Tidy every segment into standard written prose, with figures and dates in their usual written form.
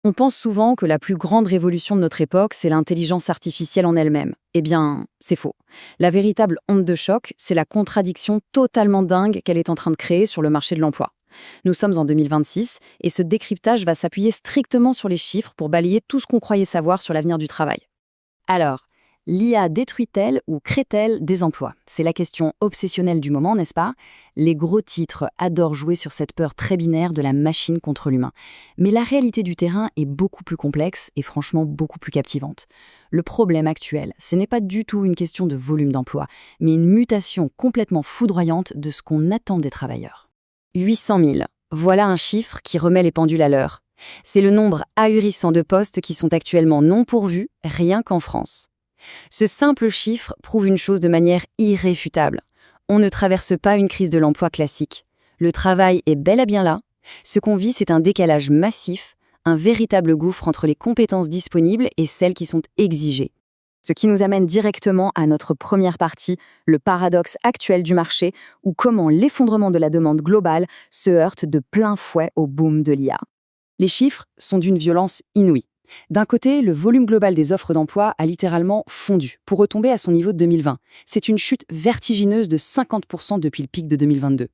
On pense souvent que la plus grande révolution de notre époque, c'est l'intelligence artificielle en elle-même. Eh bien, c'est faux. La véritable onde de choc, c'est la contradiction totalement dingue qu'elle est en train de créer sur le marché de l'emploi. Nous sommes en 2026 et ce décryptage va s'appuyer strictement sur les chiffres pour balayer tout ce qu'on croyait savoir sur l'avenir du travail. Alors, l'IA détruit-elle ou crée-t-elle des emplois? C'est la question obsessionnelle du moment, n'est-ce pas? Les gros titres adorent jouer sur cette peur très binaire de la machine contre l'humain. Mais la réalité du terrain est beaucoup plus complexe et franchement beaucoup plus captivante. Le problème actuel, ce n'est pas du tout une question de volume d'emploi, mais une mutation complètement foudroyante de ce qu'on attend des travailleurs. 800 000. Voilà un chiffre qui remet les pendules à l'heure. C'est le nombre ahurissant de postes qui sont actuellement non pourvus, rien qu'en France. Ce simple chiffre prouve une chose de manière irréfutable. On ne traverse pas une crise de l'emploi classique. Le travail est bel et bien là. Ce qu'on vit, c'est un décalage massif, un véritable gouffre entre les compétences disponibles et celles qui sont exigées. Ce qui nous amène directement à notre première partie, le paradoxe actuel du marché, ou comment l'effondrement de la demande globale se heurte de plein fouet au boom de l'IA. Les chiffres sont d'une violence inouïe. D'un côté, le volume global des offres d'emploi a littéralement fondu pour retomber à son niveau de 2020. C'est une chute vertigineuse de 50% depuis le pic de 2022.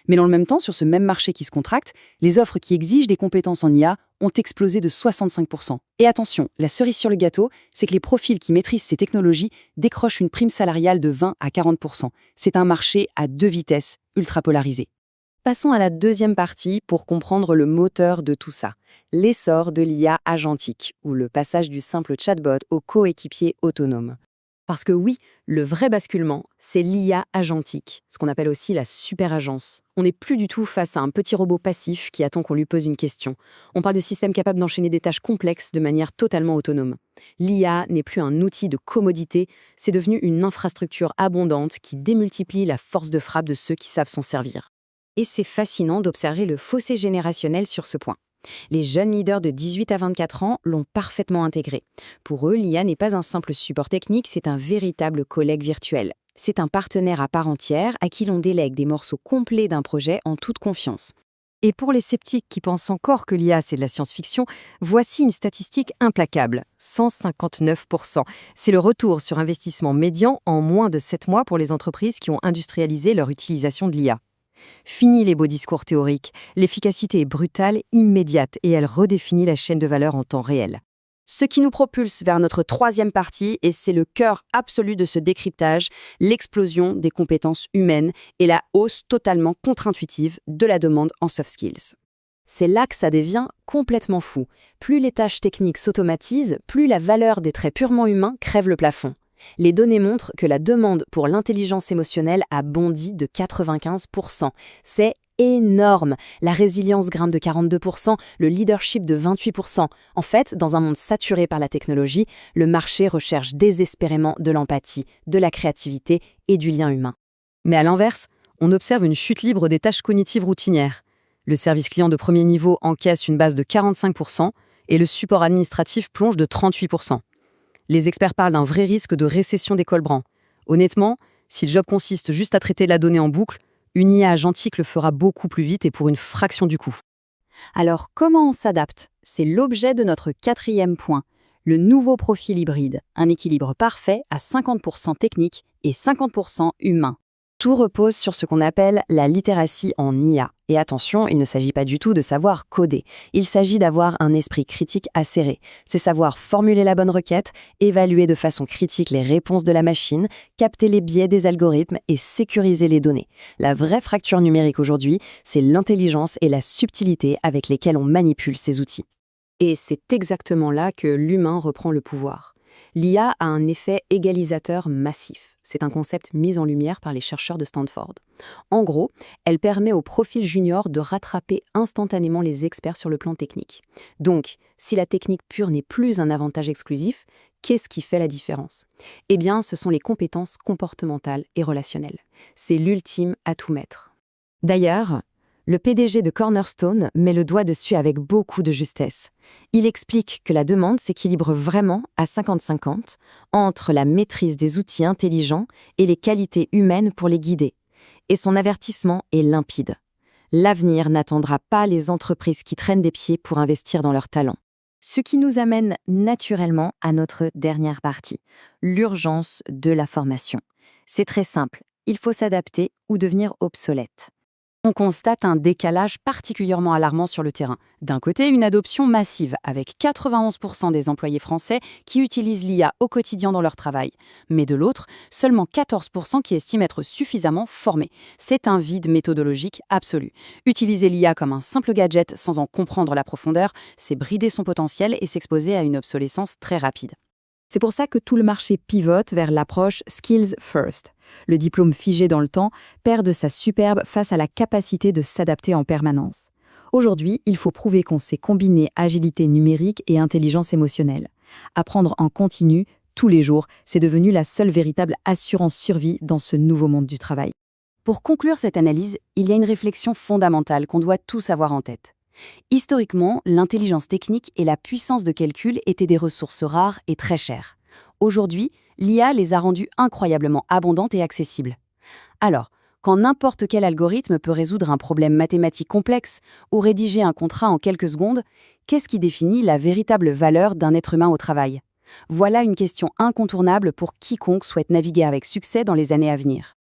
Mais dans le même temps, sur ce même marché qui se contracte, les offres qui exigent des compétences en IA ont explosé de 65%. Et attention, la cerise sur le gâteau, c'est que les profils qui maîtrisent ces technologies décrochent une prime salariale de 20 à 40%. C'est un marché à deux vitesses, ultra polarisé. Passons à la deuxième partie pour comprendre le moteur de tout ça, l'essor de l'IA agentique, ou le passage du simple chatbot au coéquipier autonome. Parce que oui, le vrai basculement, c'est l'IA agentique, ce qu'on appelle aussi la superagence. On n'est plus du tout face à un petit robot passif qui attend qu'on lui pose une question. On parle de systèmes capables d'enchaîner des tâches complexes de manière totalement autonome. L'IA n'est plus un outil de commodité, c'est devenu une infrastructure abondante qui démultiplie la force de frappe de ceux qui savent s'en servir. Et c'est fascinant d'observer le fossé générationnel sur ce point. Les jeunes leaders de 18 à 24 ans l'ont parfaitement intégré. Pour eux, l'IA n'est pas un simple support technique, c'est un véritable collègue virtuel. C'est un partenaire à part entière à qui l'on délègue des morceaux complets d'un projet en toute confiance. Et pour les sceptiques qui pensent encore que l'IA c'est de la science-fiction, voici une statistique implacable, 159%. C'est le retour sur investissement médian en moins de 7 mois pour les entreprises qui ont industrialisé leur utilisation de l'IA. Fini les beaux discours théoriques, l'efficacité est brutale, immédiate et elle redéfinit la chaîne de valeur en temps réel. Ce qui nous propulse vers notre troisième partie, et c'est le cœur absolu de ce décryptage, l'explosion des compétences humaines et la hausse totalement contre-intuitive de la demande en soft skills. C'est là que ça devient complètement fou. Plus les tâches techniques s'automatisent, plus la valeur des traits purement humains crève le plafond. Les données montrent que la demande pour l'intelligence émotionnelle a bondi de 95%. C'est énorme. La résilience grimpe de 42%, le leadership de 28%. En fait, dans un monde saturé par la technologie, le marché recherche désespérément de l'empathie, de la créativité et du lien humain. Mais à l'inverse, on observe une chute libre des tâches cognitives routinières. Le service client de premier niveau encaisse une base de 45% et le support administratif plonge de 38%. Les experts parlent d'un vrai risque de récession des col-blancs. Honnêtement, si le job consiste juste à traiter la donnée en boucle, une IA agentique le fera beaucoup plus vite et pour une fraction du coût. Alors, comment on s'adapte? C'est l'objet de notre quatrième point. Le nouveau profil hybride, un équilibre parfait à 50% technique et 50% humain. Tout repose sur ce qu'on appelle la littératie en IA. Et attention, il ne s'agit pas du tout de savoir coder. Il s'agit d'avoir un esprit critique acéré. C'est savoir formuler la bonne requête, évaluer de façon critique les réponses de la machine, capter les biais des algorithmes et sécuriser les données. La vraie fracture numérique aujourd'hui, c'est l'intelligence et la subtilité avec lesquelles on manipule ces outils. Et c'est exactement là que l'humain reprend le pouvoir. L'IA a un effet égalisateur massif. C'est un concept mis en lumière par les chercheurs de Stanford. En gros, elle permet aux profils juniors de rattraper instantanément les experts sur le plan technique. Donc, si la technique pure n'est plus un avantage exclusif, qu'est-ce qui fait la différence? Eh bien, ce sont les compétences comportementales et relationnelles. C'est l'ultime atout-maître. D'ailleurs, le PDG de Cornerstone met le doigt dessus avec beaucoup de justesse. Il explique que la demande s'équilibre vraiment à 50-50 entre la maîtrise des outils intelligents et les qualités humaines pour les guider. Et son avertissement est limpide. L'avenir n'attendra pas les entreprises qui traînent des pieds pour investir dans leurs talents. Ce qui nous amène naturellement à notre dernière partie, l'urgence de la formation. C'est très simple, il faut s'adapter ou devenir obsolète. On constate un décalage particulièrement alarmant sur le terrain. D'un côté, une adoption massive, avec 91% des employés français qui utilisent l'IA au quotidien dans leur travail. Mais de l'autre, seulement 14% qui estiment être suffisamment formés. C'est un vide méthodologique absolu. Utiliser l'IA comme un simple gadget sans en comprendre la profondeur, c'est brider son potentiel et s'exposer à une obsolescence très rapide. C'est pour ça que tout le marché pivote vers l'approche Skills First. Le diplôme figé dans le temps perd de sa superbe face à la capacité de s'adapter en permanence. Aujourd'hui, il faut prouver qu'on sait combiner agilité numérique et intelligence émotionnelle. Apprendre en continu, tous les jours, c'est devenu la seule véritable assurance survie dans ce nouveau monde du travail. Pour conclure cette analyse, il y a une réflexion fondamentale qu'on doit tous avoir en tête. Historiquement, l'intelligence technique et la puissance de calcul étaient des ressources rares et très chères. Aujourd'hui, l'IA les a rendues incroyablement abondantes et accessibles. Alors, quand n'importe quel algorithme peut résoudre un problème mathématique complexe ou rédiger un contrat en quelques secondes, qu'est-ce qui définit la véritable valeur d'un être humain au travail ? Voilà une question incontournable pour quiconque souhaite naviguer avec succès dans les années à venir.